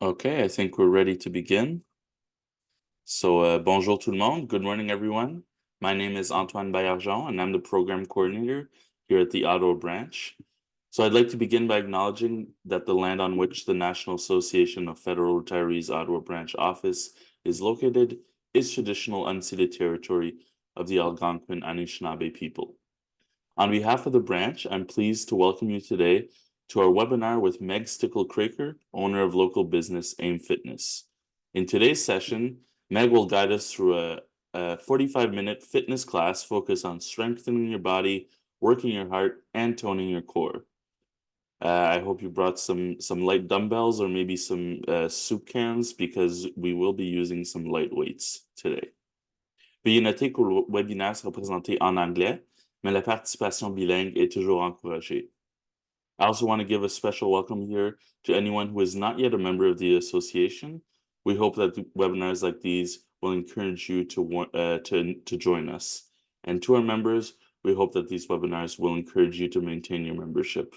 Okay, I think we're ready to begin. So, bonjour tout le monde. Good morning, everyone. My name is Antoine Baillargeon, and I'm the program coordinator here at the Ottawa branch. So, I'd like to begin by acknowledging that the land on which the National Association of Federal Retirees Ottawa branch office is located is traditional unceded territory of the Algonquin Anishinaabe people. On behalf of the branch, I'm pleased to welcome you today to our webinar with Meg Stickl-Kroeker, owner of local business AIM Fitness. In today's session, Meg will guide us through a 45-minute fitness class focused on strengthening your body, working your heart, and toning your core. I hope you brought some light dumbbells or maybe some soup cans because we will be using some light weights today. Veuillez noter que le webinaire sera présenté en anglais, mais la participation bilingue est toujours encouragée. I also want to give a special welcome here to anyone who is not yet a member of the association. We hope that webinars like these will encourage you to join us. And to our members, we hope that these webinars will encourage you to maintain your membership.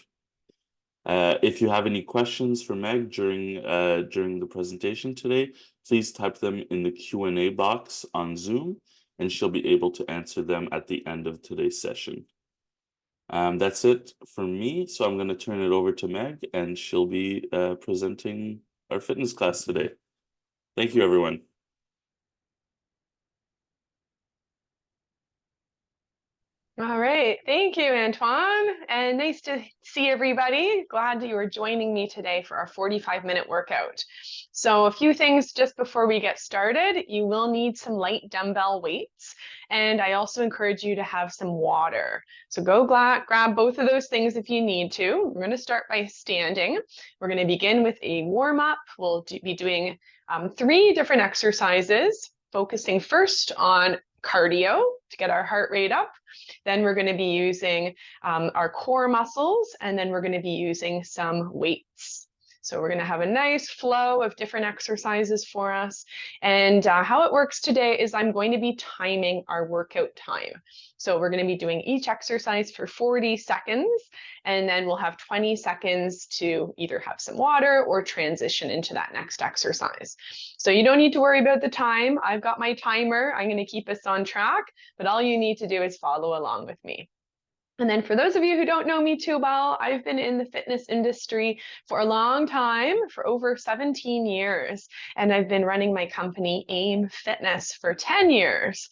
If you have any questions for Meg during the presentation today, please type them in the Q&A box on Zoom, and she'll be able to answer them at the end of today's session. That's it for me, so I'm going to turn it over to Meg, and she'll be presenting our fitness class today. Thank you, everyone. All right, thank you, Antoine, and nice to see everybody. Glad you are joining me today for our 45-minute workout. So a few things just before we get started. You will need some light dumbbell weights, and I also encourage you to have some water. So go grab both of those things if you need to. We're going to start by standing. We're going to begin with a warm-up. We'll be doing 3 different exercises, focusing first on cardio to get our heart rate up. Then we're going to be using our core muscles, and then we're going to be using some weights. So we're going to have a nice flow of different exercises for us. And how it works today is I'm going to be timing our workout time. So we're going to be doing each exercise for 40 seconds, and then we'll have 20 seconds to either have some water or transition into that next exercise. So you don't need to worry about the time. I've got my timer. I'm going to keep us on track, but all you need to do is follow along with me. And then for those of you who don't know me too well, I've been in the fitness industry for a long time, for over 17 years. And I've been running my company, AIM Fitness, for 10 years.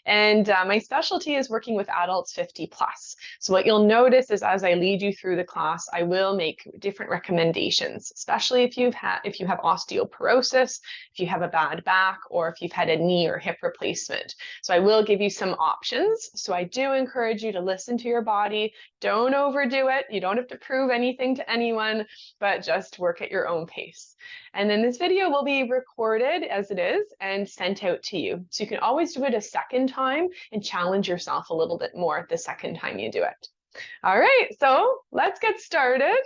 And my specialty is working with adults 50 plus. So what you'll notice is as I lead you through the class, I will make different recommendations, especially if you have osteoporosis, if you have a bad back, or if you've had a knee or hip replacement. So I will give you some options. So I do encourage you to listen to your body. Don't overdo it. You don't have to prove anything to anyone, but just work at your own pace. And then this video will be recorded as it is and sent out to you. So you can always do it a second time and challenge yourself a little bit more the second time you do it. All right, so let's get started.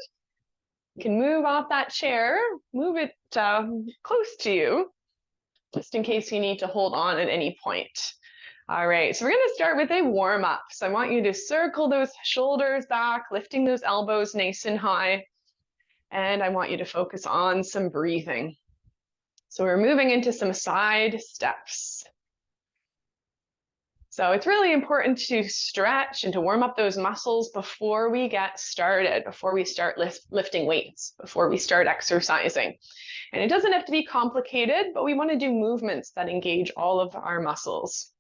You can move off that chair, move it close to you, just in case you need to hold on at any point. All right, so we're going to start with a warm-up. So I want you to circle those shoulders back, lifting those elbows nice and high. And I want you to focus on some breathing. So we're moving into some side steps. So it's really important to stretch and to warm up those muscles before we get started, before we start lifting weights, before we start exercising. And it doesn't have to be complicated, but we want to do movements that engage all of our muscles.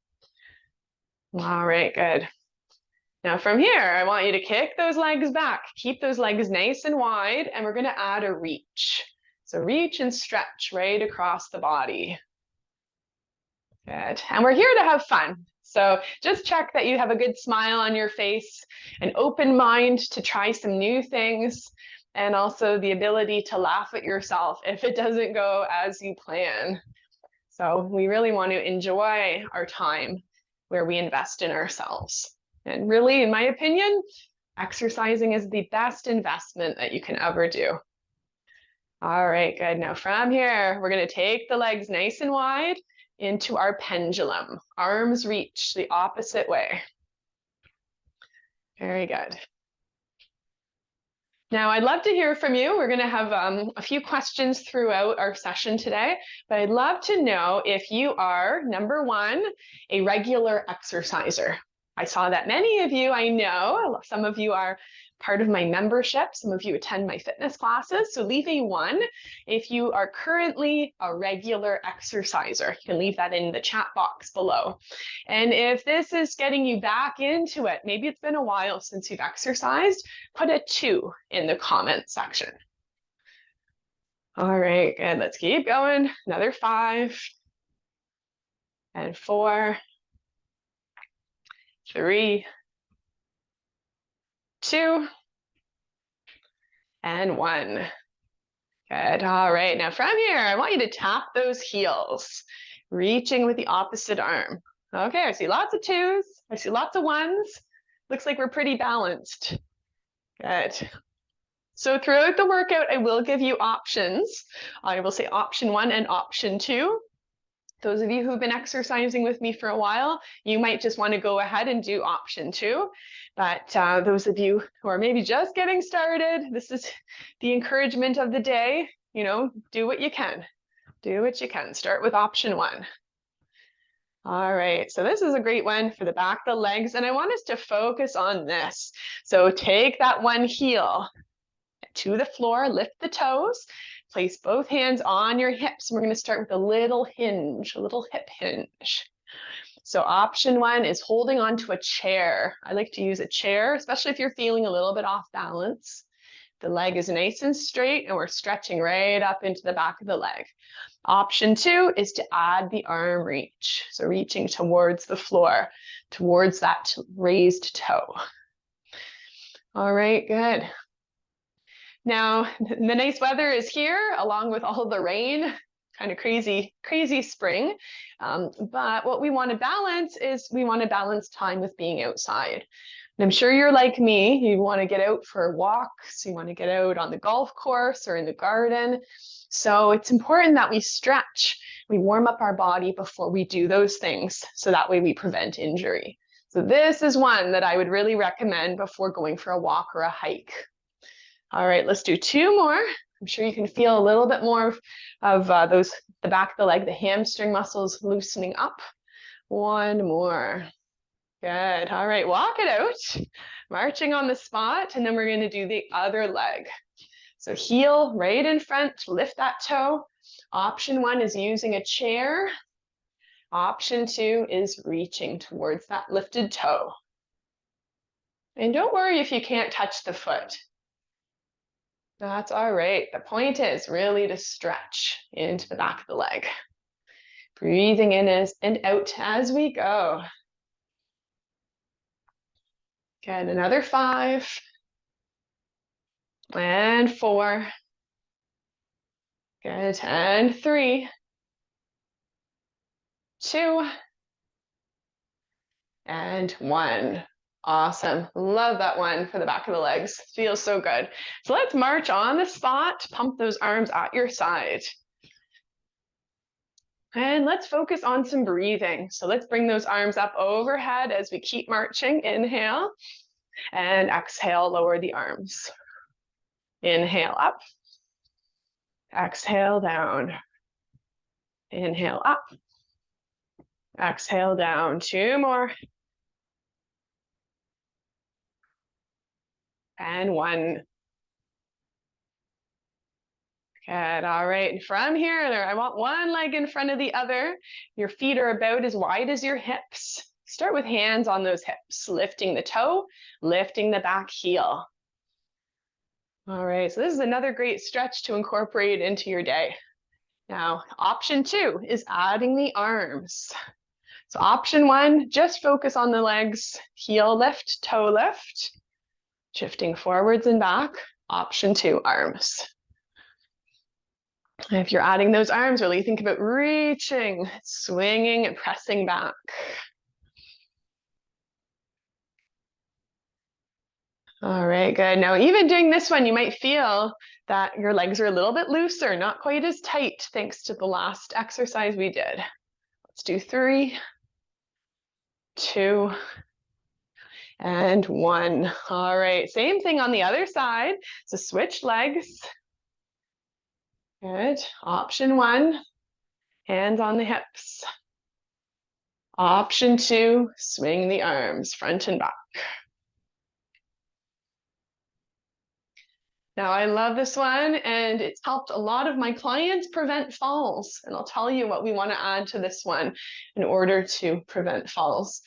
All right, good. Now from here, I want you to kick those legs back. Keep those legs nice and wide, and we're going to add a reach. So reach and stretch right across the body. Good. And we're here to have fun. So just check that you have a good smile on your face, an open mind to try some new things, and also the ability to laugh at yourself if it doesn't go as you plan. So we really want to enjoy our time where we invest in ourselves. And really, in my opinion, exercising is the best investment that you can ever do. All right, good. Now from here, we're going to take the legs nice and wide into our pendulum. Arms reach the opposite way. Very good. Now, I'd love to hear from you. We're going to have a few questions throughout our session today, but I'd love to know if you are, number one, a regular exerciser. I saw that many of you, I know, some of you are part of my membership. Some of you attend my fitness classes. So leave a one if you are currently a regular exerciser. You can leave that in the chat box below. And if this is getting you back into it, maybe it's been a while since you've exercised, put a 2 in the comment section. All right, good. Let's keep going. Another 5 and 4, 3, 2, and 1. Good. All right. Now from here, I want you to tap those heels, reaching with the opposite arm. Okay, I see lots of 2s. I see lots of 1s. Looks like we're pretty balanced. Good. So throughout the workout, I will give you options. I will say option 1 and option 2. Those of you who've been exercising with me for a while, you might just want to go ahead and do option 2. But those of you who are maybe just getting started, this is the encouragement of the day. You know, do what you can. Do what you can. Start with option 1. All right, so this is a great one for the back of the legs, and I want us to focus on this. So take that one heel to the floor, lift the toes, place both hands on your hips. We're going to start with a little hinge, a little hip hinge. So option 1 is holding onto a chair. I like to use a chair, especially if you're feeling a little bit off balance. The leg is nice and straight, and we're stretching right up into the back of the leg. Option 2 is to add the arm reach. So reaching towards the floor, towards that raised toe. All right, good. Now, the nice weather is here, along with all the rain, kind of crazy spring. But what we want to balance is we want to balance time with being outside. And I'm sure you're like me, you want to get out for walks, you want to get out on the golf course or in the garden. So it's important that we stretch, we warm up our body before we do those things, so that way we prevent injury. So this is one that I would really recommend before going for a walk or a hike. All right, let's do 2 more. I'm sure you can feel a little bit more of the back of the leg, the hamstring muscles loosening up. 1 more. Good. All right, walk it out, marching on the spot, and then we're going to do the other leg. So heel right in front, lift that toe. Option 1 is using a chair. Option 2 is reaching towards that lifted toe. And don't worry if you can't touch the foot. That's all right. The point is really to stretch into the back of the leg. Breathing in and out as we go. Good, another 5. And 4. Good, and 3. 2. And 1. Awesome. Love that one for the back of the legs. Feels so good. So let's march on the spot. Pump those arms at your side. And let's focus on some breathing. So let's bring those arms up overhead as we keep marching. Inhale and exhale, lower the arms. Inhale up. Exhale down. Inhale up. Exhale down. 2 more. And 1. Good. All right. From here, I want one leg in front of the other. Your feet are about as wide as your hips. Start with hands on those hips, lifting the toe, lifting the back heel. All right. So this is another great stretch to incorporate into your day. Now, option 2 is adding the arms. So option 1, just focus on the legs, heel lift, toe lift, shifting forwards and back. Option 2, arms. And if you're adding those arms, really think about reaching, swinging, and pressing back. All right, good. Now, even doing this one, you might feel that your legs are a little bit looser, not quite as tight, thanks to the last exercise we did. Let's do 3, 2, and 1. All right, same thing on the other side. So switch legs. Good. Option 1, hands on the hips. Option 2, swing the arms front and back. Now, I love this one, and it's helped a lot of my clients prevent falls. And I'll tell you what we want to add to this one in order to prevent falls.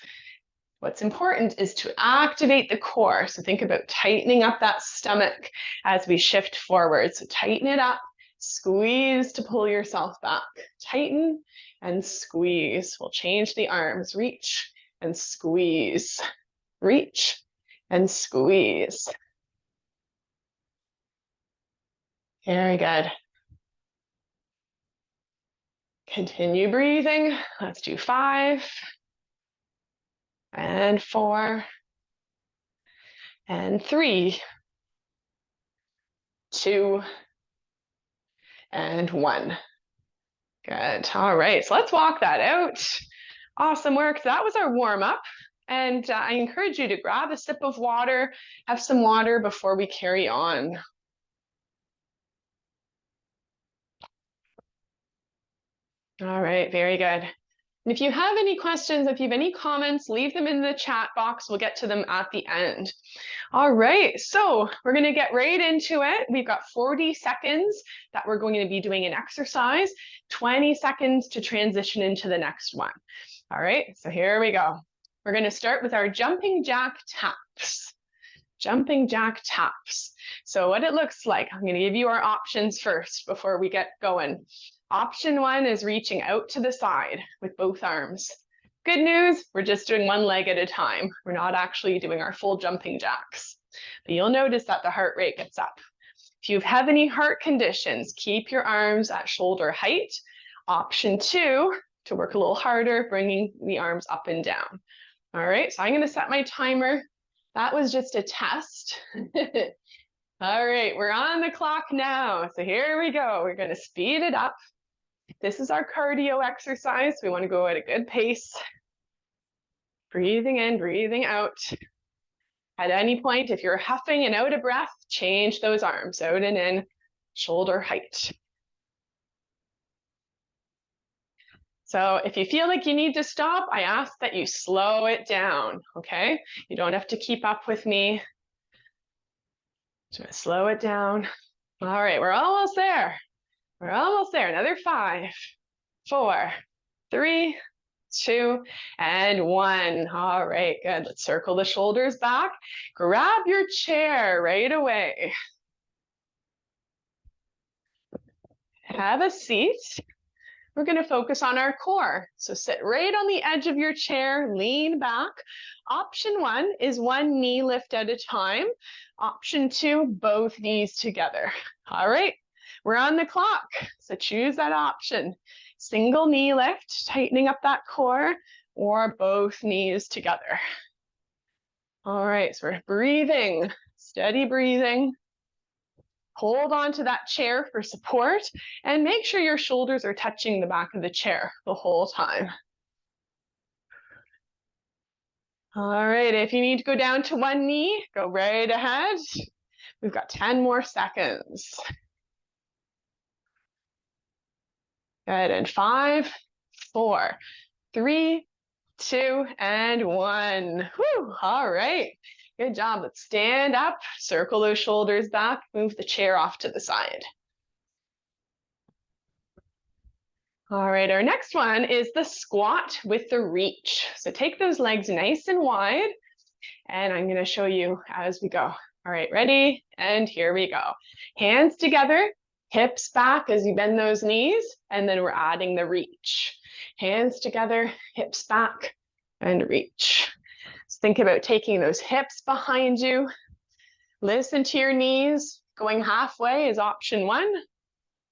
What's important is to activate the core. So think about tightening up that stomach as we shift forward. So tighten it up, squeeze to pull yourself back. Tighten and squeeze. We'll change the arms. Reach and squeeze. Reach and squeeze. Very good. Continue breathing. Let's do 5 and 4 and 3, 2 and 1. Good. All right, so let's walk that out. Awesome work. That was our warm up. And I encourage you to grab a sip of water, have some water before we carry on. All right, very good. And if you have any questions, if you have any comments, leave them in the chat box. We'll get to them at the end. All right, so we're going to get right into it. We've got 40 seconds that we're going to be doing an exercise, 20 seconds to transition into the next one. All right, so here we go. We're going to start with our jumping jack taps. Jumping jack taps. So what it looks like, I'm going to give you our options first before we get going. Option 1 is reaching out to the side with both arms. Good news, we're just doing one leg at a time. We're not actually doing our full jumping jacks. But you'll notice that the heart rate gets up. If you have any heart conditions, keep your arms at shoulder height. Option 2, to work a little harder, bringing the arms up and down. All right, so I'm going to set my timer. That was just a test. All right, we're on the clock now. So here we go. We're going to speed it up. This is our cardio exercise. We want to go at a good pace. Breathing in, breathing out. At any point, if you're huffing and out of breath, change those arms out and in, shoulder height. So if you feel like you need to stop, I ask that you slow it down, okay? You don't have to keep up with me. Just slow it down. All right, we're almost there. We're almost there. Another 5, 4, 3, 2, and 1. All right, good. Let's circle the shoulders back. Grab your chair right away. Have a seat. We're going to focus on our core. So sit right on the edge of your chair, lean back. Option 1 is one knee lift at a time. Option 2, both knees together. All right, we're on the clock. So choose that option. Single knee lift, tightening up that core, or both knees together. All right, so we're breathing, steady breathing. Hold on to that chair for support and make sure your shoulders are touching the back of the chair the whole time. All right, if you need to go down to one knee, go right ahead. We've got 10 more seconds. Good, and 5, 4, 3, 2, and 1. Whew, all right, good job. Let's stand up, circle those shoulders back, move the chair off to the side. All right, our next one is the squat with the reach. So take those legs nice and wide, and I'm going to show you as we go. All right, ready? And here we go. Hands together, hips back as you bend those knees, and then we're adding the reach. Hands together, hips back, and reach. So think about taking those hips behind you. Listen to your knees. Going halfway is option 1.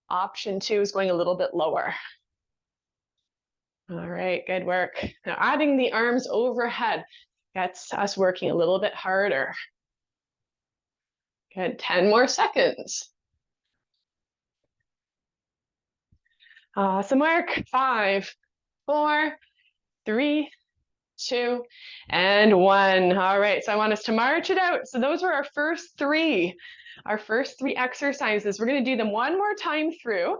Option 2 is going a little bit lower. All right, good work. Now adding the arms overhead gets us working a little bit harder. Good, 10 more seconds. Awesome work. 5, 4, 3, 2, and 1. All right, so I want us to march it out. So those were our first three exercises. We're going to do them one more time through.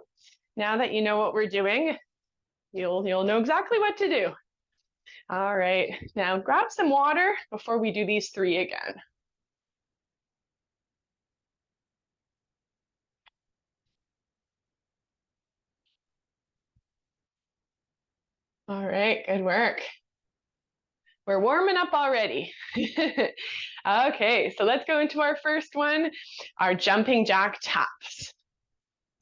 Now that you know what we're doing, you'll know exactly what to do. All right, now grab some water before we do these three again. All right, good work. We're warming up already. Okay, so let's go into our first one, our jumping jack taps.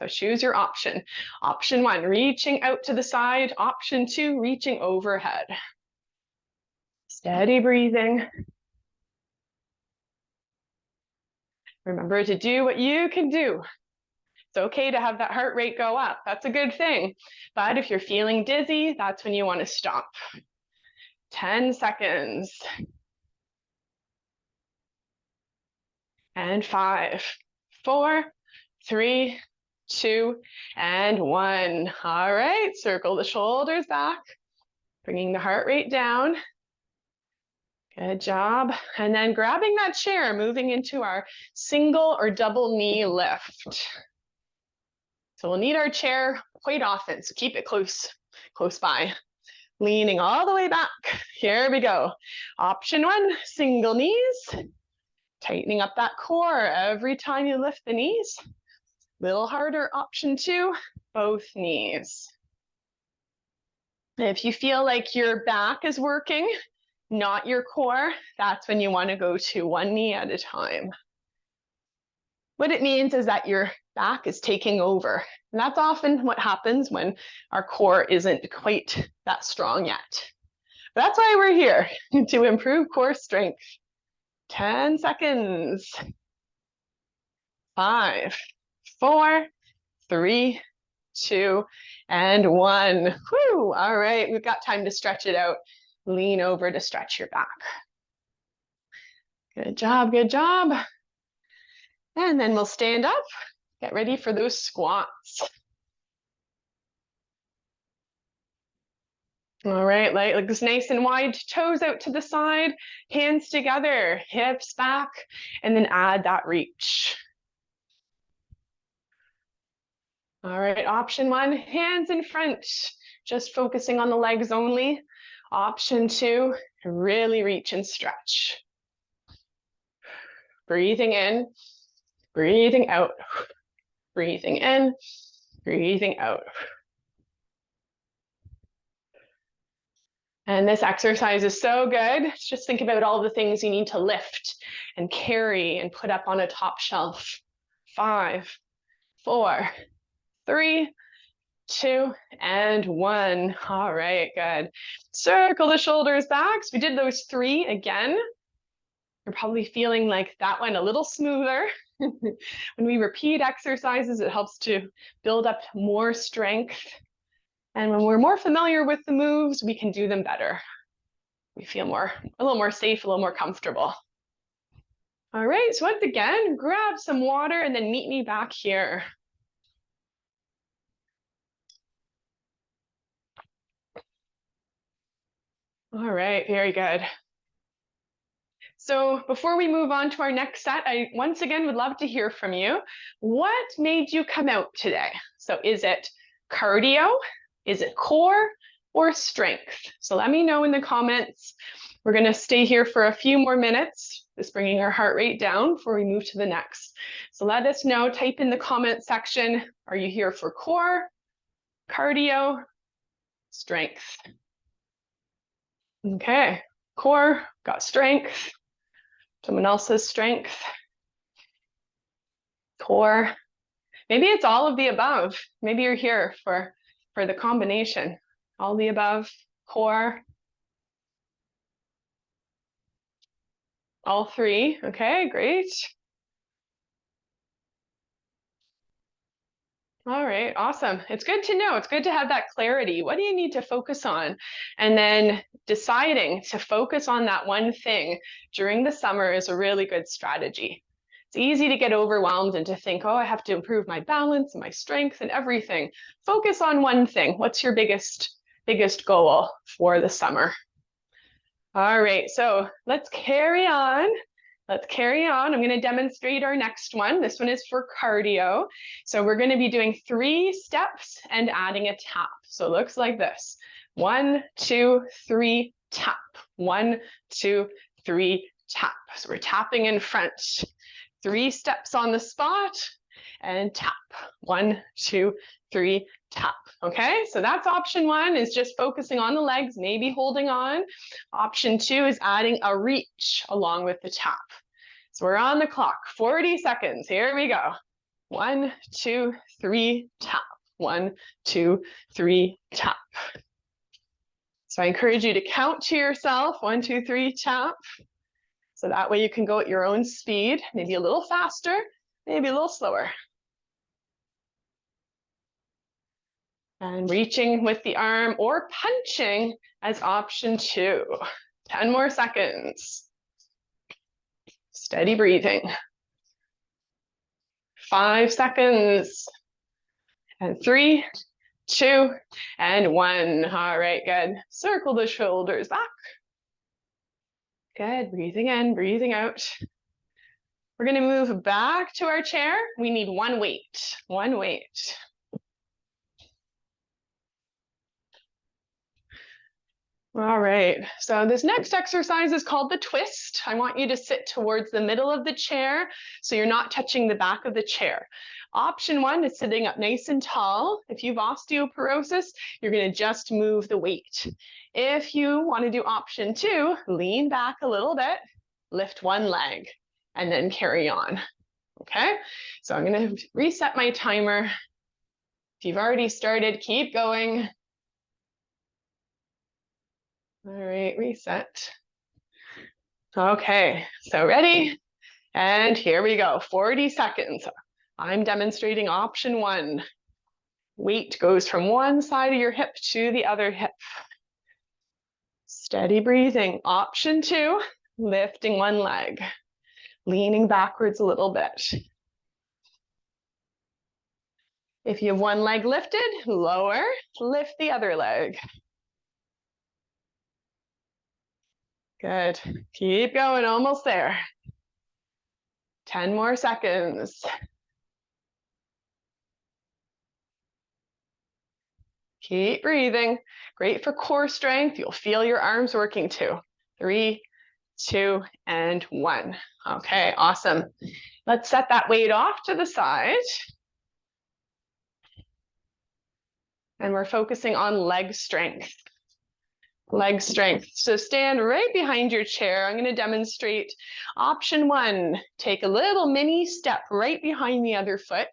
So choose your option. Option 1, reaching out to the side. Option 2, reaching overhead. Steady breathing. Remember to do what you can do. It's okay to have that heart rate go up. That's a good thing. But if you're feeling dizzy, that's when you want to stop. 10 seconds. And 5, 4, 3, 2, and 1. All right, circle the shoulders back, bringing the heart rate down. Good job. And then grabbing that chair, moving into our single or double knee lift. So we'll need our chair quite often, so keep it close by. Leaning all the way back. Here we go. Option 1, single knees. Tightening up that core every time you lift the knees. Little harder, option 2, both knees. If you feel like your back is working, not your core, that's when you want to go to one knee at a time. What it means is that your back is taking over. And that's often what happens when our core isn't quite that strong yet. But that's why we're here, to improve core strength. 10 seconds. 5, 4, 3, 2, and 1. Whew. All right, we've got time to stretch it out. Lean over to stretch your back. Good job, good job. And then we'll stand up, get ready for those squats. All right, legs nice and wide, toes out to the side, hands together, hips back, and then add that reach. All right, option 1, hands in front, just focusing on the legs only. Option 2, really reach and stretch. Breathing in, breathing out, breathing in, breathing out. And this exercise is so good. Just think about all the things you need to lift and carry and put up on a top shelf. 5, 4, 3, 2, and 1. All right, good. Circle the shoulders back. So we did those 3 again. You're probably feeling like that went a little smoother. When we repeat exercises, it helps to build up more strength. And when we're more familiar with the moves, we can do them better. We feel a little more safe, a little more comfortable. All right, so once again, grab some water and then meet me back here. All right, very good. So before we move on to our next set, I once again would love to hear from you. What made you come out today? So is it cardio? Is it core or strength? So let me know in the comments. We're going to stay here for a few more minutes, just bringing our heart rate down before we move to the next. So let us know, type in the comment section, are you here for core, cardio, strength? Okay, core, got strength. Someone else's strength, core. Maybe it's all of the above. Maybe you're here for the combination. All the above, core. All 3, okay, great. All right, awesome. It's good to know. It's good to have that clarity. What do you need to focus on? And then deciding to focus on that one thing during the summer is a really good strategy. It's easy to get overwhelmed and to think, oh, I have to improve my balance and my strength and everything. Focus on one thing. What's your biggest goal for the summer? All right, so let's carry on. Let's carry on. I'm going to demonstrate our next one. This one is for cardio. So we're going to be doing 3 steps and adding a tap. So it looks like this. 1, 2, 3, tap. 1, 2, 3, tap. So we're tapping in front. 3 steps on the spot and tap. 1, 2, 3, tap. Okay, so that's option 1, is just focusing on the legs, maybe holding on. Option 2 is adding a reach along with the tap. So we're on the clock, 40 seconds. Here we go. 1, 2, 3, tap. 1, 2, 3, tap. So I encourage you to count to yourself, 1, 2, 3, tap. So that way you can go at your own speed, maybe a little faster, maybe a little slower. And reaching with the arm or punching as option 2. 10 more seconds. Steady breathing. 5 seconds. And 3, 2, and 1. All right, good. Circle the shoulders back. Good, breathing in, breathing out. We're gonna move back to our chair. We need 1 weight, 1 weight. All right, so this next exercise is called the twist. I want you to sit towards the middle of the chair so you're not touching the back of the chair. Option 1 is sitting up nice and tall. If you've osteoporosis, you're going to just move the weight. If you want to do option 2, lean back a little bit, lift 1 leg, and then carry on. Okay, so I'm going to reset my timer. If you've already started, keep going. All right, reset. Okay, so ready? And here we go, 40 seconds. I'm demonstrating option 1. Weight goes from one side of your hip to the other hip. Steady breathing. Option 2, lifting 1 leg, leaning backwards a little bit. If you have 1 leg lifted, lower, lift the other leg. Good. Keep going, almost there. 10 more seconds. Keep breathing. Great for core strength. You'll feel your arms working too. 3, 2, and 1. Okay, awesome. Let's set that weight off to the side. And we're focusing on leg strength. Leg strength. So stand right behind your chair. I'm going to demonstrate option 1. Take a little mini step right behind the other foot.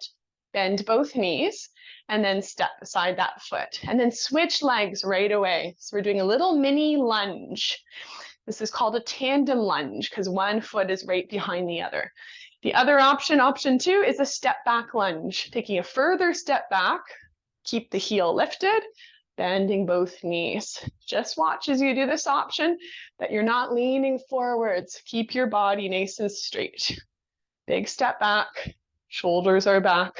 Bend both knees. And then step beside that foot. And then switch legs right away. So we're doing a little mini lunge. This is called a tandem lunge because 1 foot is right behind the other. The other option, option 2, is a step back lunge. Taking a further step back, keep the heel lifted, bending both knees. Just watch as you do this option that you're not leaning forwards. Keep your body nice and straight. Big step back, shoulders are back,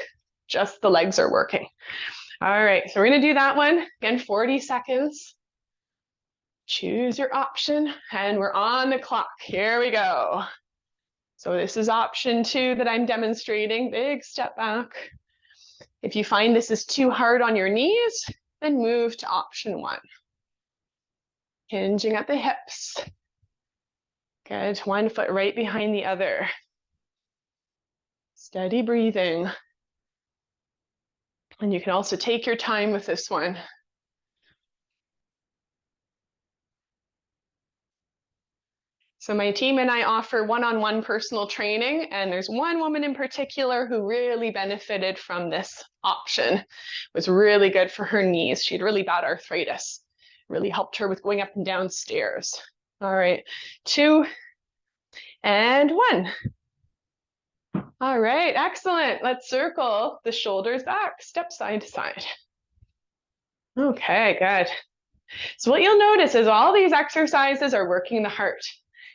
just the legs are working. All right, so we're gonna do that one. Again, 40 seconds. Choose your option, and we're on the clock. Here we go. So this is option 2 that I'm demonstrating. Big step back. If you find this is too hard on your knees, then move to option 1. Hinging at the hips. Good, 1 foot right behind the other. Steady breathing. And you can also take your time with this one. So my team and I offer one-on-one personal training, and there's one woman in particular who really benefited from this option. It was really good for her knees. She had really bad arthritis. Really helped her with going up and down stairs. All right, 2 and 1. All right, excellent. Let's circle the shoulders back, step side to side. Okay, good. So what you'll notice is all these exercises are working the heart.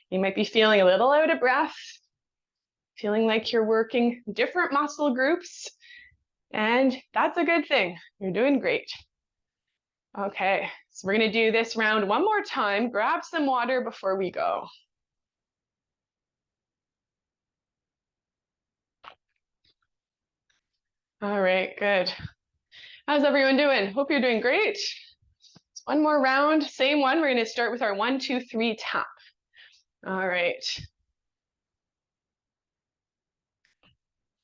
You might be feeling a little out of breath, feeling like you're working different muscle groups, and that's a good thing. You're doing great. Okay, so we're gonna do this round one more time. Grab some water before we go. All right, good. How's everyone doing? Hope you're doing great. One more round, same one. We're gonna start with our 1, 2, 3 tap. All right.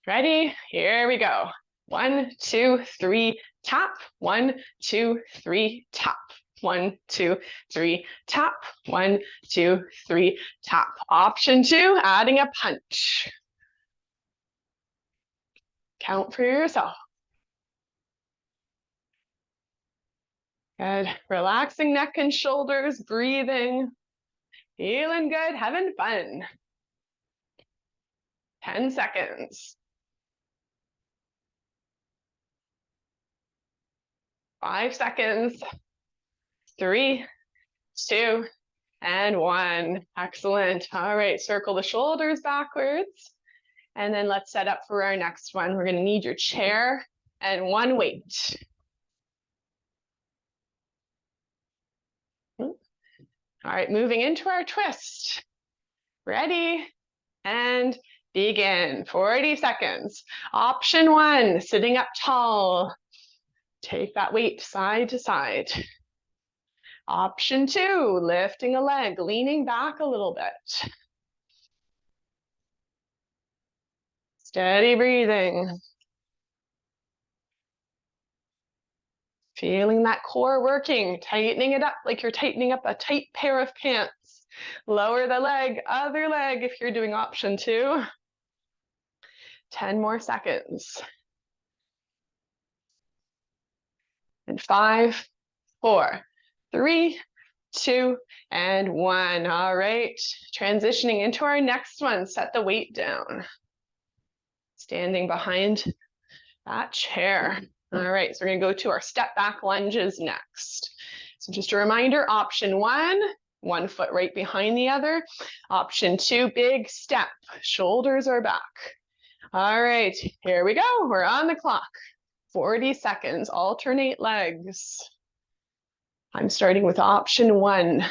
Ready? Here we go. 1, 2, 3, tap. 1, 2, 3, tap. 1, 2, 3, tap. 1, 2, 3, tap. Option 2, adding a punch. Count for yourself. Good. Relaxing neck and shoulders, breathing. Feeling good, having fun. 10 seconds. 5 seconds. 3, 2, and 1. Excellent. All right, circle the shoulders backwards. And then let's set up for our next one. We're going to need your chair and one weight. All right, moving into our twist. Ready? And begin. 40 seconds. Option 1, sitting up tall. Take that weight side to side. Option 2, lifting a leg, leaning back a little bit. Steady breathing. Feeling that core working, tightening it up like you're tightening up a tight pair of pants. Lower the leg, other leg if you're doing option 2. 10 more seconds. And 5, 4, 3, 2, and 1. All right, transitioning into our next one. Set the weight down. Standing behind that chair. All right, so we're gonna go to our step back lunges next. So just a reminder, option 1 foot right behind the other. Option 2, big step, shoulders are back. All right, here we go, we're on the clock. 40 seconds, alternate legs. I'm starting with option 1.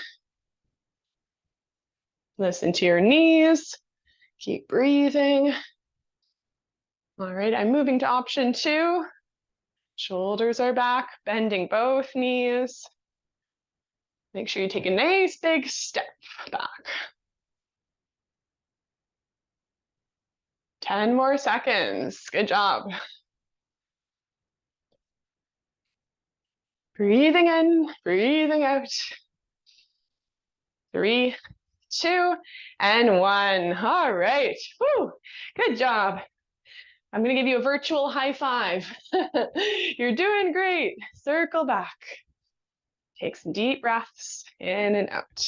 Listen to your knees, keep breathing. All right, I'm moving to option 2. Shoulders are back, bending both knees. Make sure you take a nice big step back. 10 more seconds. Good job. Breathing in, breathing out. 3, 2, and 1. All right. Woo. Good job. I'm going to give you a virtual high five. You're doing great. Circle back. Take some deep breaths in and out.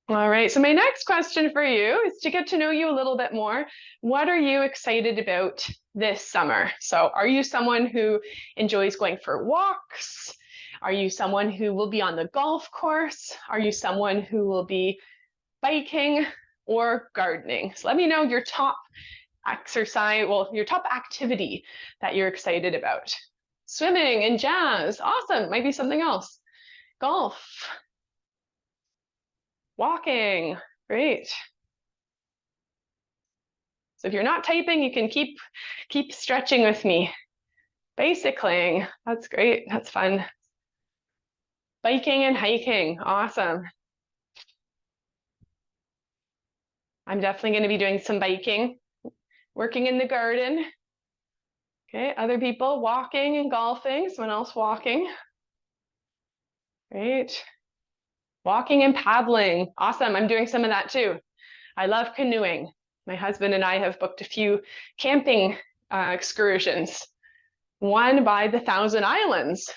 All right, so my next question for you is to get to know you a little bit more. What are you excited about this summer? So are you someone who enjoys going for walks? Are you someone who will be on the golf course? Are you someone who will be biking or gardening? So let me know your top exercise, well, your top activity that you're excited about. Swimming and jazz, awesome, might be something else. Golf. Walking, great. So if you're not typing, you can keep stretching with me. Bicycling, that's great, that's fun. Biking and hiking, awesome. I'm definitely going to be doing some biking, working in the garden. Okay, other people walking and golfing, someone else walking. Great. Walking and paddling, awesome, I'm doing some of that too. I love canoeing. My husband and I have booked a few camping excursions. One by the Thousand Islands.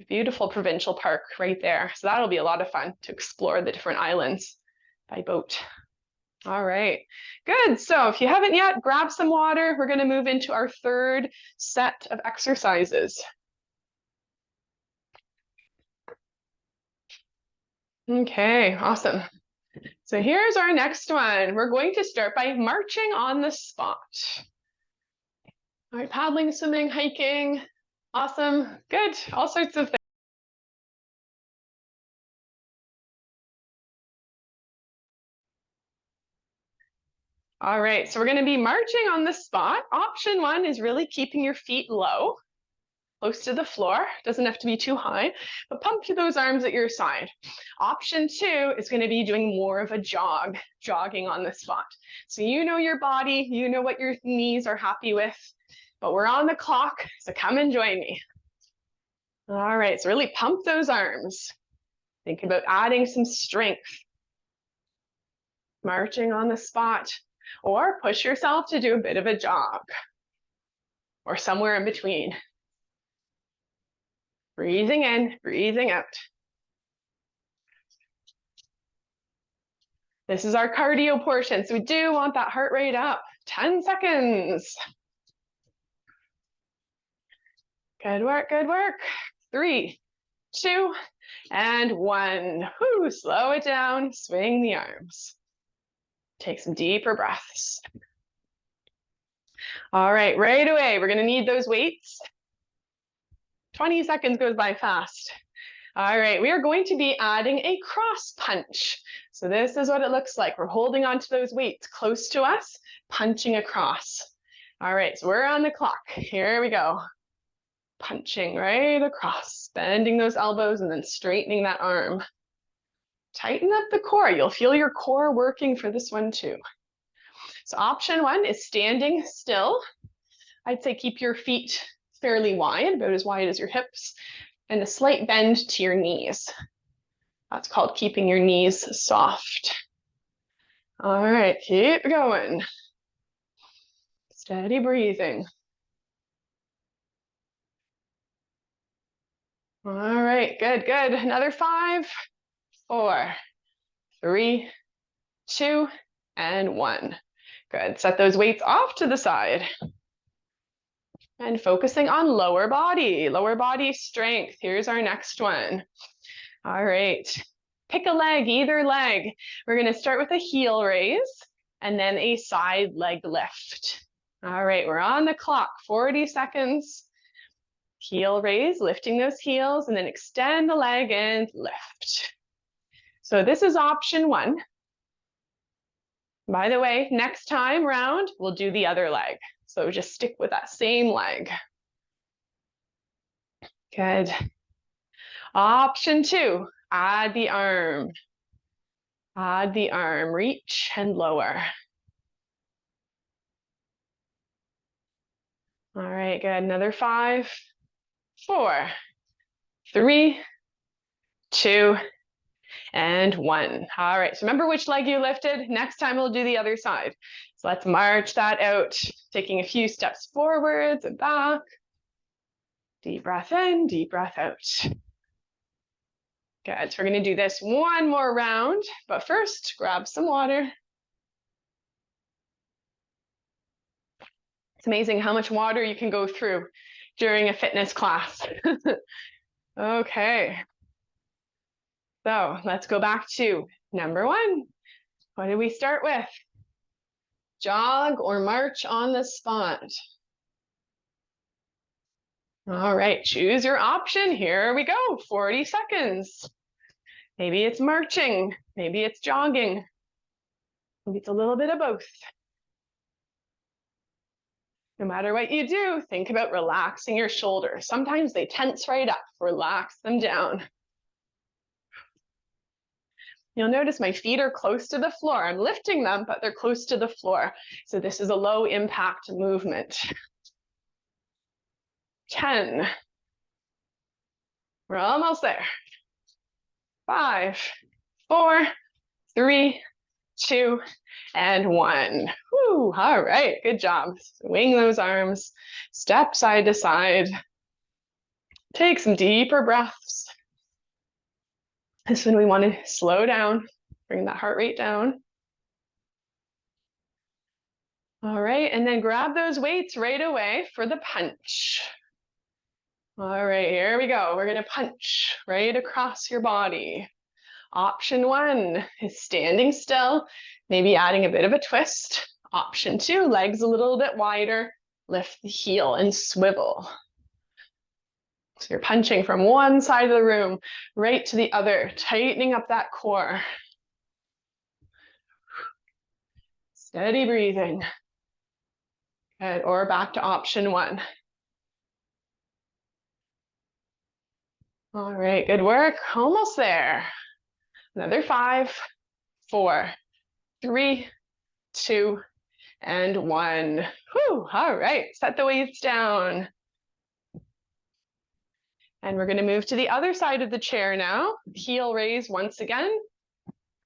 Beautiful provincial park right there. So that'll be a lot of fun to explore the different islands by boat. All right, good. So if you haven't yet, grab some water. We're going to move into our third set of exercises. Okay, awesome. So here's our next one. We're going to start by marching on the spot. All right, paddling, swimming, hiking. Awesome. Good. All sorts of things. All right, so we're going to be marching on the spot. Option 1 is really keeping your feet low, close to the floor. Doesn't have to be too high, but pump to those arms at your side. Option 2 is going to be doing more of a jog, jogging on the spot. So you know your body, you know what your knees are happy with, but we're on the clock, so come and join me. All right, so really pump those arms. Think about adding some strength. Marching on the spot, or push yourself to do a bit of a jog, or somewhere in between. Breathing in, breathing out. This is our cardio portion, so we do want that heart rate up. 10 seconds. Good work, good work. 3, 2, and 1. Whew, slow it down, swing the arms. Take some deeper breaths. All right, right away, we're gonna need those weights. 20 seconds goes by fast. All right, we are going to be adding a cross punch. So this is what it looks like. We're holding onto those weights close to us, punching across. All right, so we're on the clock. Here we go. Punching right across, bending those elbows and then straightening that arm. Tighten up the core. You'll feel your core working for this one too. So option 1 is standing still. I'd say keep your feet fairly wide, about as wide as your hips, and a slight bend to your knees. That's called keeping your knees soft. All right, keep going. Steady breathing. All right, good, good. Another 5, 4, 3, 2, and 1. Good. Set those weights off to the side. And focusing on lower body strength. Here's our next one. All right. Pick a leg, either leg. We're going to start with a heel raise and then a side leg lift. All right, we're on the clock, 40 seconds. Heel raise, lifting those heels, and then extend the leg and lift. So this is option 1. By the way, next time round, we'll do the other leg. So just stick with that same leg. Good. Option 2, add the arm. Add the arm, reach and lower. All right, good. Another 5, 4, 3, 2, and 1. All right, so remember which leg you lifted. Next time we'll do the other side. So let's march that out, taking a few steps forwards and back. Deep breath in, deep breath out. Good, so we're gonna do this one more round, but first, grab some water. It's amazing how much water you can go through during a fitness class. Okay. So let's go back to number 1. What did we start with? Jog or march on the spot. All right, choose your option. Here we go, 40 seconds. Maybe it's marching, maybe it's jogging. Maybe it's a little bit of both. No matter what you do, think about relaxing your shoulders. Sometimes they tense right up, relax them down. You'll notice my feet are close to the floor. I'm lifting them, but they're close to the floor. So this is a low impact movement. 10. We're almost there. 5, 4, 3, 2, and 1. Whew, all right, good job. Swing those arms, step side to side. Take some deeper breaths. This one we want to slow down, bring that heart rate down. All right, and then grab those weights right away for the punch. All right, here we go. We're gonna punch right across your body. Option 1 is standing still, maybe adding a bit of a twist. Option 2, legs a little bit wider, lift the heel and swivel. So you're punching from one side of the room right to the other, tightening up that core. Steady breathing. Good. Or back to option one. All right, good work. Almost there. Another 5, 4, 3, 2, and 1. Whew. All right, set the weights down. And we're going to move to the other side of the chair now. Heel raise once again.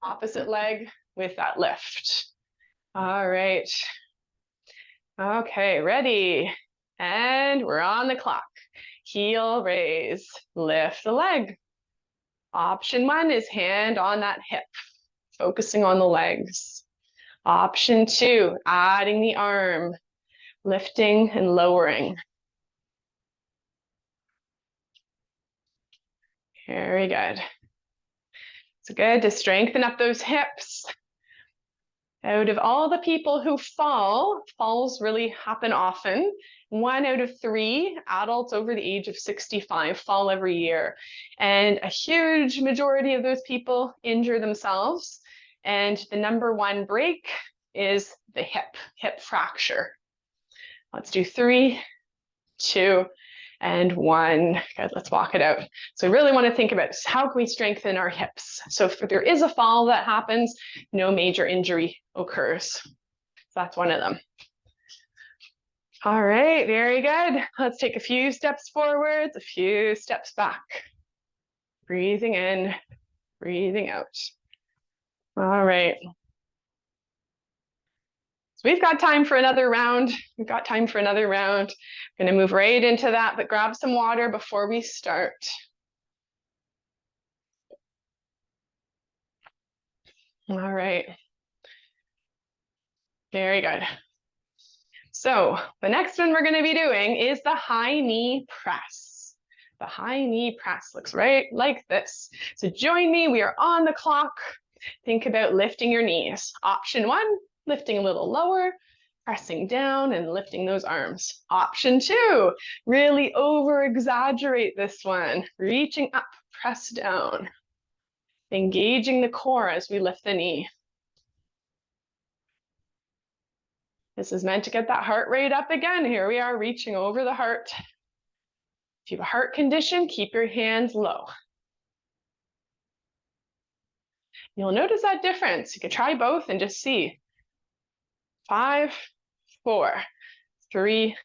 Opposite leg with that lift. All right. Okay, ready. And we're on the clock. Heel raise, lift the leg. Option one is hand on that hip, focusing on the legs. Option two, adding the arm, lifting and lowering. Very good. It's good to strengthen up those hips. Out of all the people who fall, falls really happen often. 1 out of 3 adults over the age of 65 fall every year. And a huge majority of those people injure themselves. And the number one break is the hip fracture. Let's do 3, 2, and 1. Good, let's walk it out. So I really want to think about how can we strengthen our hips? So if there is a fall that happens, no major injury occurs. So that's one of them. All right, very good. Let's take a few steps forwards, a few steps back. Breathing in, breathing out. All right. So we've got time for another round. We've got time for another round. I'm going to move right into that, but grab some water before we start. All right. Very good. So the next one we're going to be doing is the high knee press. The high knee press looks right like this. So join me. We are on the clock. Think about lifting your knees. Option one, lifting a little lower, pressing down and lifting those arms. Option two, really over-exaggerate this one. Reaching up, press down. Engaging the core as we lift the knee. This is meant to get that heart rate up again. Here we are reaching over the heart. If you have a heart condition, keep your hands low. You'll notice that difference. You could try both and just see. 5, 4, 3,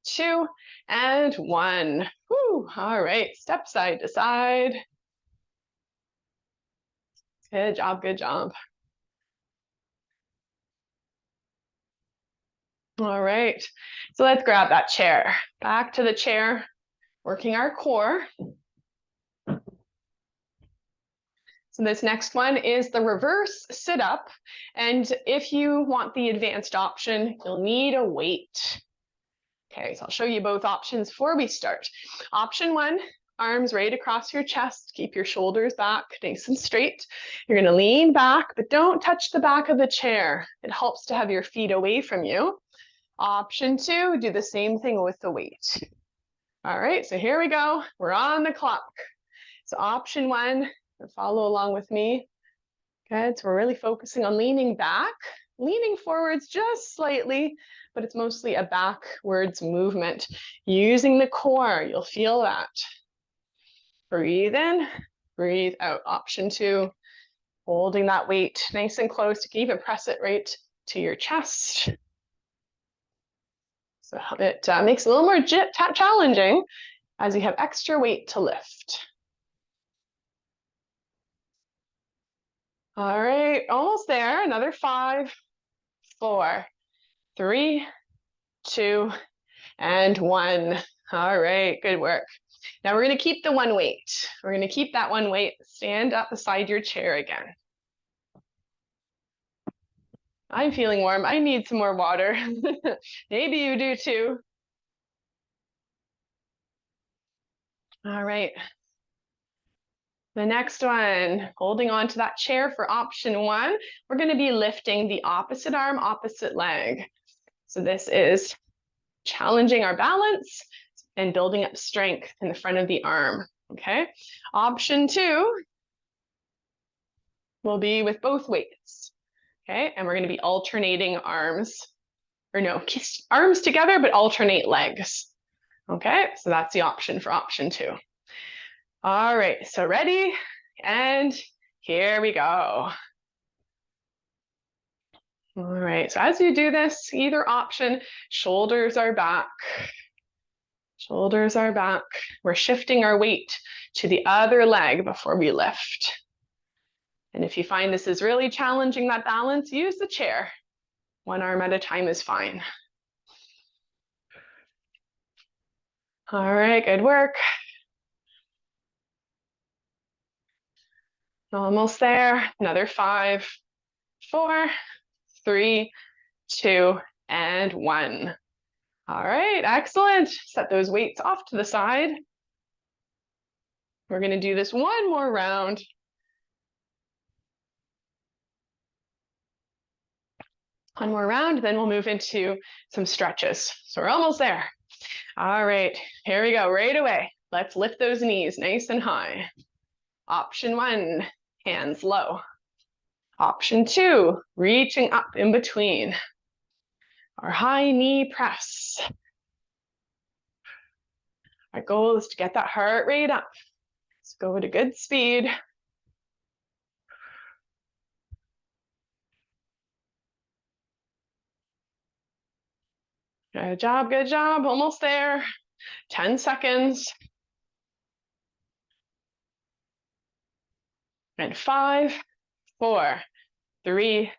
2, and 1. Whew. All right, step side to side. Good job, good job. All right, so let's grab that chair. Back to the chair, working our core. So this next one is the reverse sit-up. And if you want the advanced option, you'll need a weight. Okay, so I'll show you both options before we start. Option one, arms right across your chest. Keep your shoulders back, nice and straight. You're gonna lean back, but don't touch the back of the chair. It helps to have your feet away from you. Option two, do the same thing with the weight. All right, so here we go. We're on the clock. So option one, follow along with me. Good, so we're really focusing on leaning back, leaning forwards just slightly, but it's mostly a backwards movement. Using the core, you'll feel that. Breathe in, breathe out. Option two, holding that weight nice and close. You can even press it right to your chest. So it makes it a little more challenging as you have extra weight to lift. All right, almost there. Another 5, 4, 3, 2, and 1. All right, good work. Now we're going to keep the one weight. We're going to keep that one weight. Stand up beside your chair again. I'm feeling warm. I need some more water. Maybe you do too. All right. The next one, holding on to that chair for option one, we're going to be lifting the opposite arm, opposite leg. So this is challenging our balance and building up strength in the front of the arm, okay? Option 2 will be with both weights, okay? And we're gonna be alternating arms, or no, arms together, but alternate legs, okay? So that's the option for option 2. All right, so ready? And here we go. All right, so as you do this, either option, shoulders are back. Shoulders are back. We're shifting our weight to the other leg before we lift. And if you find this is really challenging, that balance, use the chair. One arm at a time is fine. All right, good work. Almost there. Another 5, 4, 3, 2, and 1. All right, excellent. Set those weights off to the side. We're going to do this one more round. One more round, then we'll move into some stretches. So we're almost there. All right, here we go, right away. Let's lift those knees nice and high. Option 1, hands low. Option 2, reaching up in between. Our high knee press. Our goal is to get that heart rate up. Let's go at a good speed. Good job, almost there. 10 seconds. And 5, 4, 3,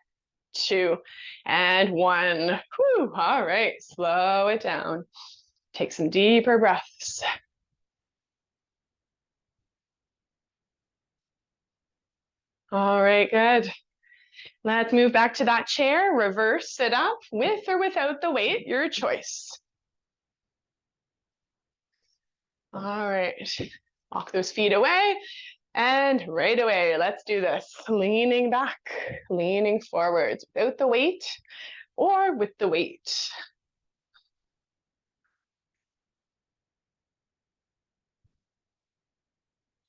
2, and 1. Whew, all right, slow it down. Take some deeper breaths. All right, good. Let's move back to that chair. Reverse sit up with or without the weight, your choice. All right, walk those feet away. And right away, let's do this. Leaning back, leaning forwards without the weight or with the weight.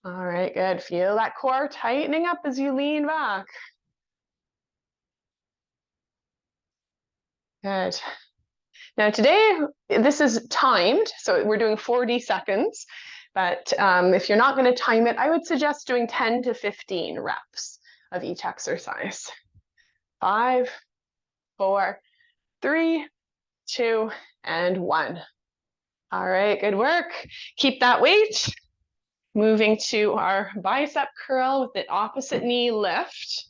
All right, good. Feel that core tightening up as you lean back. Good. Now today, this is timed, so we're doing 40 seconds. But if you're not going to time it, I would suggest doing 10 to 15 reps of each exercise. 5, 4, 3, 2, and 1. All right, good work. Keep that weight. Moving to our bicep curl with the opposite knee lift.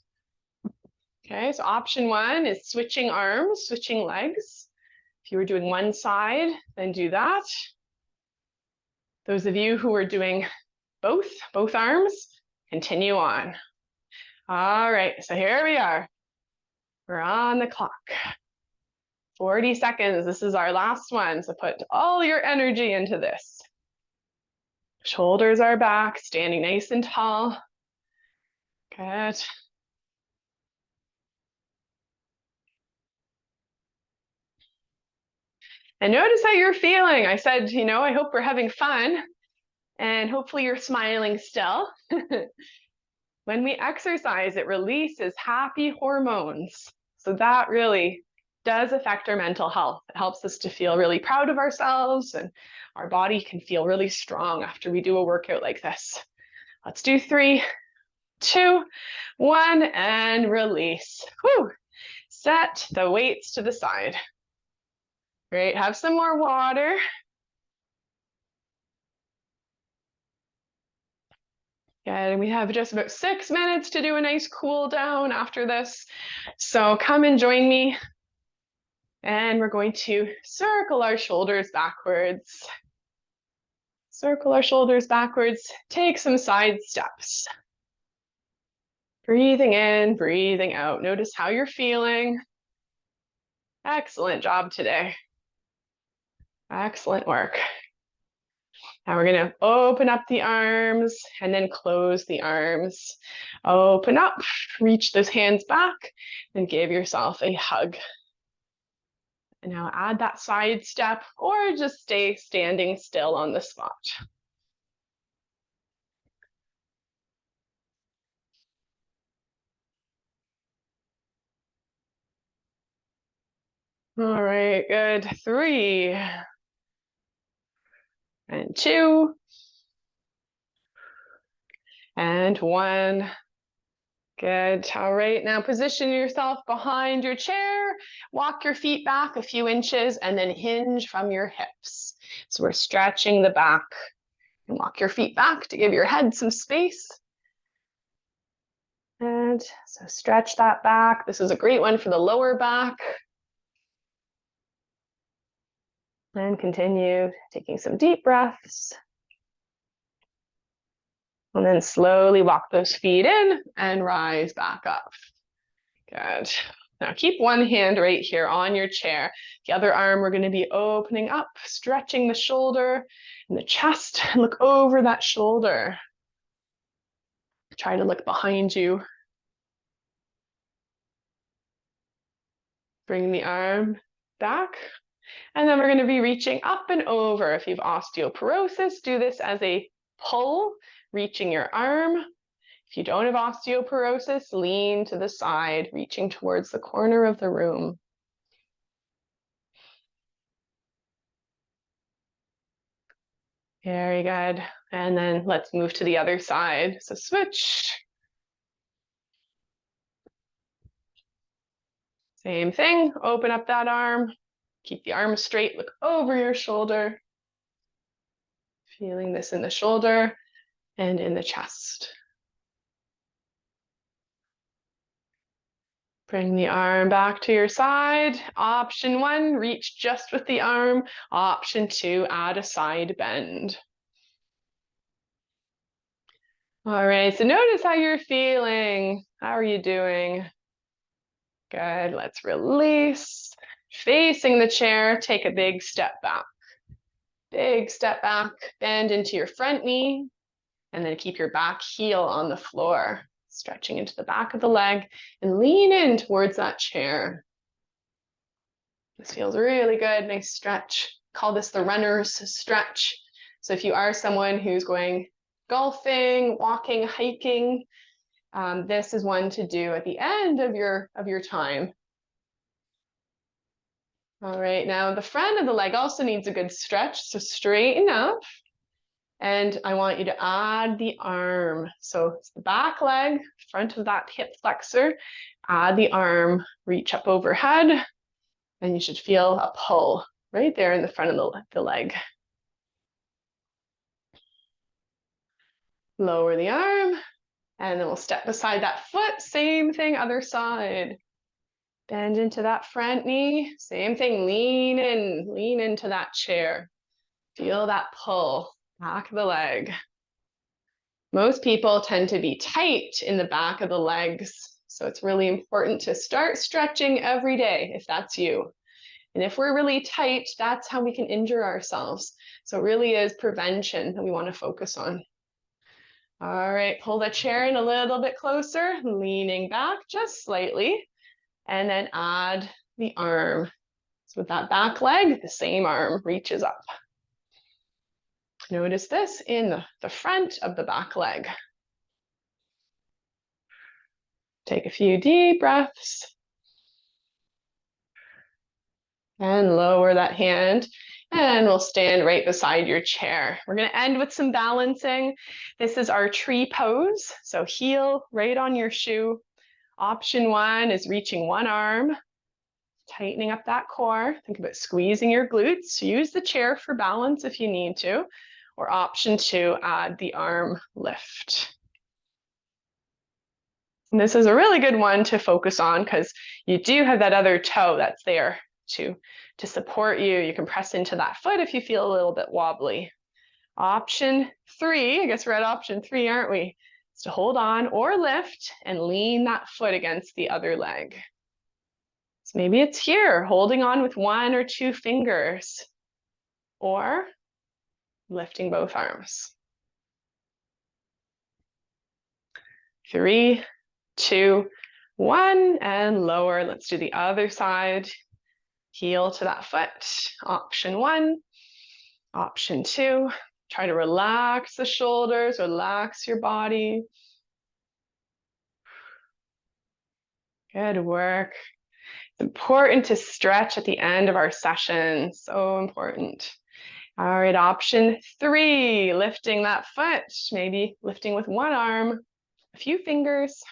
Okay, so option 1 is switching arms, switching legs. If you were doing one side, then do that. Those of you who are doing both arms, continue on. All right, so here we are. We're on the clock. 40 seconds, this is our last one, so put all your energy into this. Shoulders are back, standing nice and tall. Good. And notice how you're feeling. I said, I hope we're having fun, and hopefully you're smiling still. When we exercise, it releases happy hormones. So that really does affect our mental health. It helps us to feel really proud of ourselves, and our body can feel really strong after we do a workout like this. Let's do 3, 2, 1, and release. Whew. Set the weights to the side. Great, have some more water. And we have just about 6 minutes to do a nice cool down after this. So come and join me. And we're going to circle our shoulders backwards. Circle our shoulders backwards. Take some side steps. Breathing in, breathing out. Notice how you're feeling. Excellent job today. Excellent work. Now we're going to open up the arms and then close the arms. Open up, reach those hands back, and give yourself a hug. And now add that side step or just stay standing still on the spot. All right, good. 3 and 2 and 1. Good. All right, now position yourself behind your chair, walk your feet back a few inches, and then hinge from your hips. So we're stretching the back. And walk your feet back to give your head some space. And so stretch that back. This is a great one for the lower back. And continue taking some deep breaths. And then slowly walk those feet in and rise back up. Good. Now keep one hand right here on your chair. The other arm we're going to be opening up, stretching the shoulder and the chest. Look over that shoulder. Try to look behind you. Bring the arm back. And then we're going to be reaching up and over. If you have osteoporosis, do this as a pull, reaching your arm. If you don't have osteoporosis, lean to the side, reaching towards the corner of the room. Very good. And then let's move to the other side. So switch. Same thing, open up that arm. Keep the arm straight, look over your shoulder. Feeling this in the shoulder and in the chest. Bring the arm back to your side. Option 1, reach just with the arm. Option 2, add a side bend. All right, so notice how you're feeling. How are you doing? Good, let's release. Facing the chair, take a big step back. Big step back, bend into your front knee, and then keep your back heel on the floor. Stretching into the back of the leg and lean in towards that chair. This feels really good, nice stretch. Call this the runner's stretch. So if you are someone who's going golfing, walking, hiking, this is one to do at the end of your time. All right, now the front of the leg also needs a good stretch, so straighten up. And I want you to add the arm. So it's the back leg, front of that hip flexor. Add the arm, reach up overhead, and you should feel a pull right there in the front of the leg. Lower the arm, and then we'll step beside that foot. Same thing, other side. Bend into that front knee. Same thing, lean into that chair. Feel that pull, back of the leg. Most people tend to be tight in the back of the legs, so it's really important to start stretching every day if that's you. And if we're really tight, that's how we can injure ourselves. So it really is prevention that we want to focus on. All right, pull the chair in a little bit closer, leaning back just slightly, and then add the arm. So with that back leg, the same arm reaches up. Notice this in the front of the back leg. Take a few deep breaths. And lower that hand. And we'll stand right beside your chair. We're going to end with some balancing. This is our tree pose. So heel right on your shoe. Option 1 is reaching one arm, tightening up that core. Think about squeezing your glutes. Use the chair for balance if you need to. Or option 2, add the arm lift. And this is a really good one to focus on because you do have that other toe that's there to support you. You can press into that foot if you feel a little bit wobbly. Option 3, I guess we're at option 3, aren't we? Is to hold on or lift and lean that foot against the other leg. So maybe it's here, holding on with 1 or 2 fingers, or lifting both arms. 3, 2, 1, and lower. Let's do the other side. heel to that foot. Option 1. Option 2. Try to relax the shoulders, relax your body. Good work. It's important to stretch at the end of our session. So important. All right, option 3, lifting that foot, maybe lifting with one arm, a few fingers,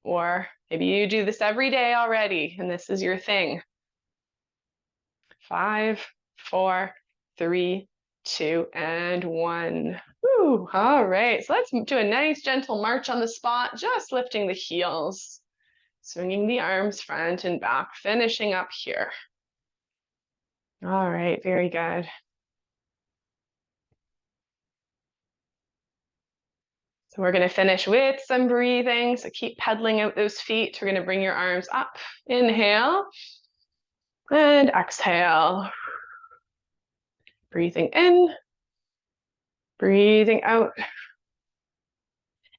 or maybe you do this every day already, and this is your thing. 5, 4, 3, 2, and 1. Woo. All right, so let's do a nice gentle march on the spot, just lifting the heels, swinging the arms front and back, finishing up here. All right, very good. So we're going to finish with some breathing. So keep pedaling out those feet. We're going to bring your arms up. Inhale and exhale. Breathing in, breathing out.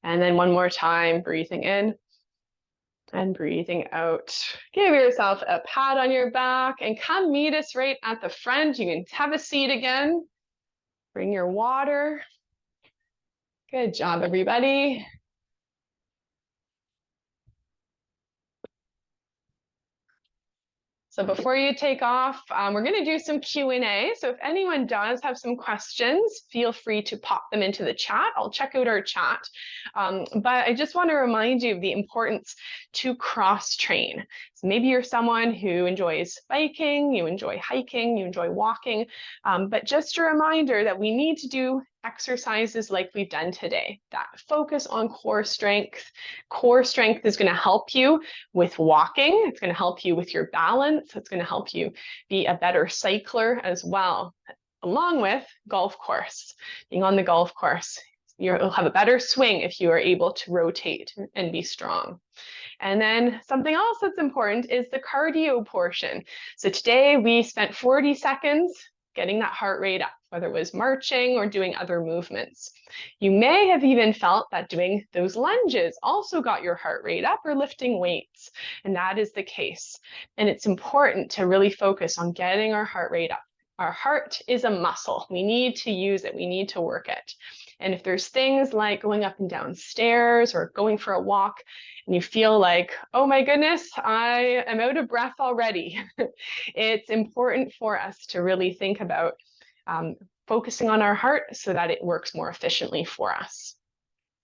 And then one more time, breathing in and breathing out. Give yourself a pat on your back and come meet us right at the front. You can have a seat again. Bring your water. Good job, everybody. So before you take off, we're going to do some Q&A. So if anyone does have some questions, feel free to pop them into the chat. I'll check out our chat. But I just want to remind you of the importance to cross-train. So maybe you're someone who enjoys biking, you enjoy hiking, you enjoy walking, but just a reminder that we need to do exercises like we've done today that focus on core strength. Core strength is going to help you with walking. It's going to help you with your balance. It's going to help you be a better cycler as well, along with golf course. Being on the golf course, you'll have a better swing if you are able to rotate and be strong. And then something else that's important is the cardio portion. So today we spent 40 seconds getting that heart rate up, whether it was marching or doing other movements. You may have even felt that doing those lunges also got your heart rate up, or lifting weights, and that is the case. And it's important to really focus on getting our heart rate up. Our heart is a muscle. We need to use it. We need to work it. And if there's things like going up and down stairs or going for a walk, and you feel like, oh my goodness, I am out of breath already, it's important for us to really think about focusing on our heart so that it works more efficiently for us.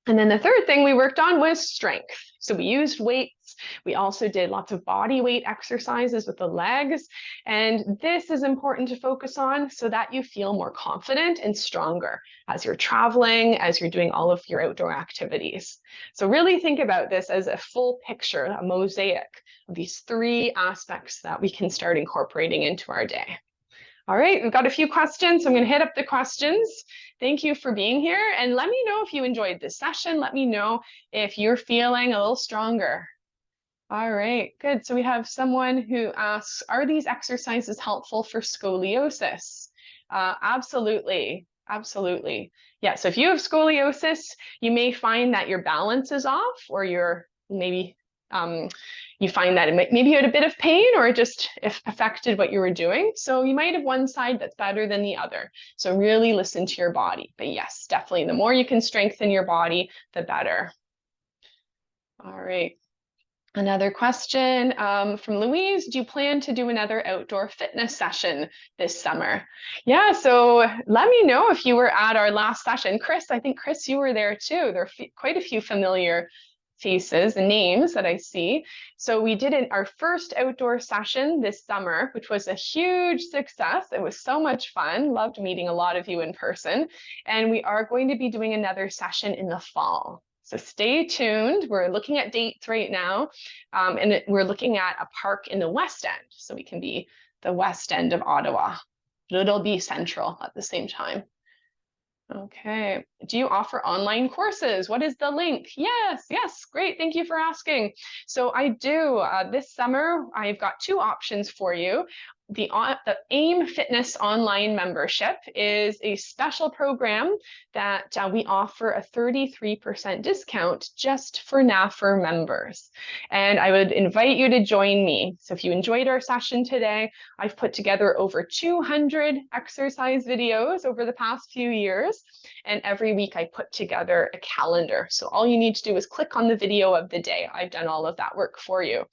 And then the third thing we worked on was strength. So we used weights. We also did lots of body weight exercises with the legs. And this is important to focus on so that you feel more confident and stronger as you're traveling, as you're doing all of your outdoor activities. So really think about this as a full picture, a mosaic of these 3 aspects that we can start incorporating into our day. All right, we've got a few questions, so I'm going to hit up the questions. Thank you for being here, and let me know if you enjoyed this session. Let me know if you're feeling a little stronger. All right, good. So we have someone who asks, are these exercises helpful for scoliosis? Absolutely, absolutely. Yeah, so if you have scoliosis, you may find that your balance is off, or you're maybe you find that maybe you had a bit of pain, or it just affected what you were doing. So you might have one side that's better than the other. So really listen to your body. But yes, definitely the more you can strengthen your body, the better. All right. Another question from Louise, do you plan to do another outdoor fitness session this summer? Yeah, so let me know if you were at our last session. Chris, I think Chris, you were there too. There are quite a few familiar faces and names that I see. So we did our first outdoor session this summer, which was a huge success. It was so much fun. Loved meeting a lot of you in person. And we are going to be doing another session in the fall. So stay tuned. We're looking at dates right now, and we're looking at a park in the West End. So we can be the West End of Ottawa, but it'll be central at the same time. Okay. Do you offer online courses? What is the link? Yes, yes, great. Thank you for asking. So I do. This summer, I've got 2 options for you. the AIM Fitness Online membership is a special program that we offer a 33% discount just for NAFR members. And I would invite you to join me. So if you enjoyed our session today, I've put together over 200 exercise videos over the past few years. And every week I put together a calendar. So all you need to do is click on the video of the day. I've done all of that work for you.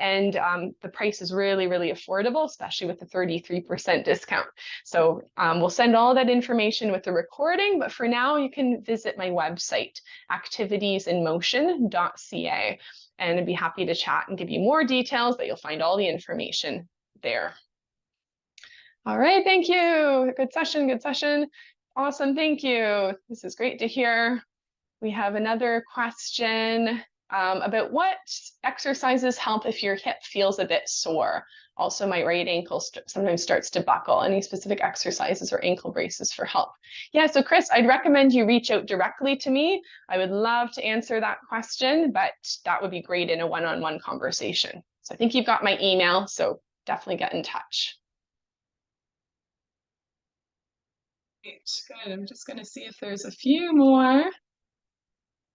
And the price is really, really affordable, especially with the 33% discount. So we'll send all that information with the recording, but for now you can visit my website, activitiesinmotion.ca, and I'd be happy to chat and give you more details, but you'll find all the information there. All right, thank you. Good session, good session. Awesome, thank you. This is great to hear. We have another question about what exercises help if your hip feels a bit sore. Also, my right ankle sometimes starts to buckle. Any specific exercises or ankle braces for help? Yeah, so Chris, I'd recommend you reach out directly to me. I would love to answer that question, but that would be great in a one-on-one conversation. So I think you've got my email, so definitely get in touch. Good. I'm just going to see if there's a few more.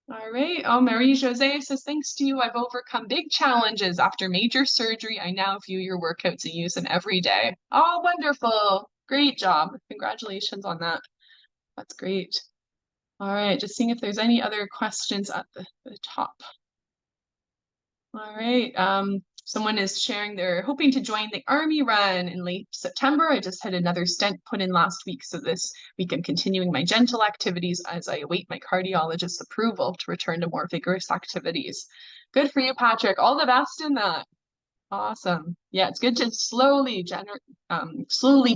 All right. Oh, Marie-José says, thanks to you, I've overcome big challenges. After major surgery, I now view your workouts and use them every day. Oh, wonderful. Great job. Congratulations on that. That's great. All right. Just seeing if there's any other questions at the top. All right. Someone is sharing they're hoping to join the Army Run in late September. I just had another stent put in last week, so this week I'm continuing my gentle activities as I await my cardiologist's approval to return to more vigorous activities. Good for you, Patrick. All the best in that. Awesome. Yeah, it's good to slowly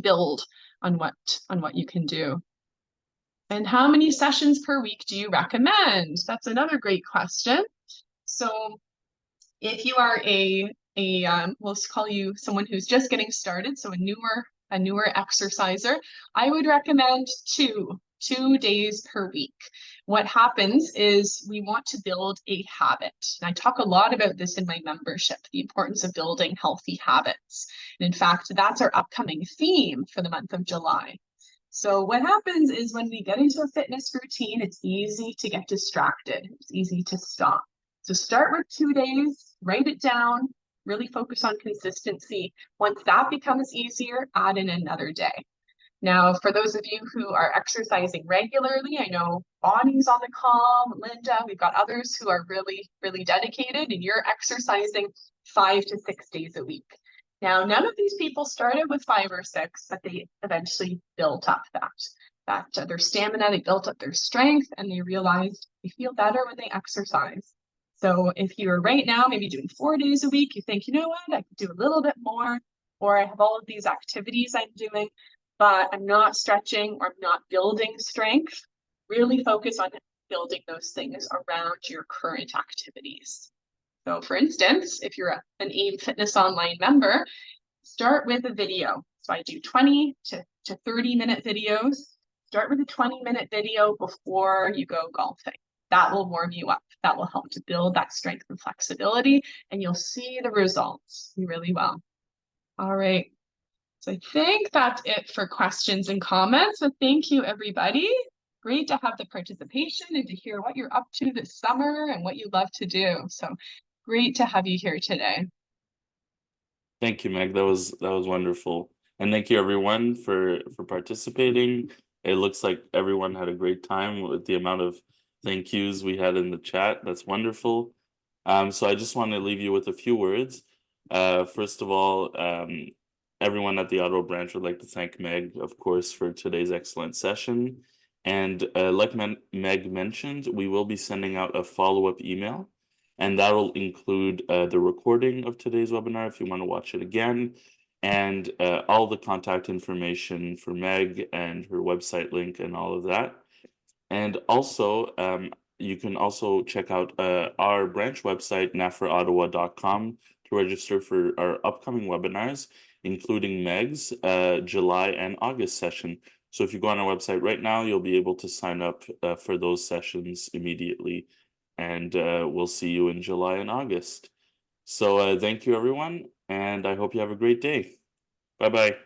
build on what you can do. And how many sessions per week do you recommend? That's another great question. So if you are we'll call you someone who's just getting started, so a newer exerciser, I would recommend two days per week. What happens is we want to build a habit. And I talk a lot about this in my membership, the importance of building healthy habits. And in fact, that's our upcoming theme for the month of July. So what happens is when we get into a fitness routine, it's easy to get distracted. It's easy to stop. So start with 2 days, write it down, really focus on consistency. Once that becomes easier, add in another day. Now, for those of you who are exercising regularly, I know Bonnie's on the call, Linda, we've got others who are really, really dedicated, and you're exercising 5 to 6 days a week. Now, none of these people started with 5 or 6, but they eventually built up their stamina, they built up their strength, and they realized they feel better when they exercise. So if you're right now maybe doing 4 days a week, you think, you know what, I could do a little bit more, or I have all of these activities I'm doing, but I'm not stretching or I'm not building strength. Really focus on building those things around your current activities. So for instance, if you're an AIM Fitness Online member, start with a video. So I do 20 to 30-minute videos. Start with a 20-minute video before you go golfing. That will warm you up. That will help to build that strength and flexibility, and you'll see the results. You really will. All right. So I think that's it for questions and comments. So thank you, everybody. Great to have the participation and to hear what you're up to this summer and what you love to do. So great to have you here today. Thank you, Meg. That was wonderful. And thank you everyone for participating. It looks like everyone had a great time with the amount of thank yous we had in the chat. That's wonderful. So I just want to leave you with a few words. First of all, everyone at the Ottawa branch would like to thank Meg, of course, for today's excellent session. And like Meg mentioned, we will be sending out a follow-up email, and that will include the recording of today's webinar if you want to watch it again, and all the contact information for Meg and her website link and all of that. And also, you can also check out our branch website, nafrottawa.com, to register for our upcoming webinars, including Meg's July and August session. So if you go on our website right now, you'll be able to sign up for those sessions immediately. And we'll see you in July and August. So thank you, everyone. And I hope you have a great day. Bye-bye.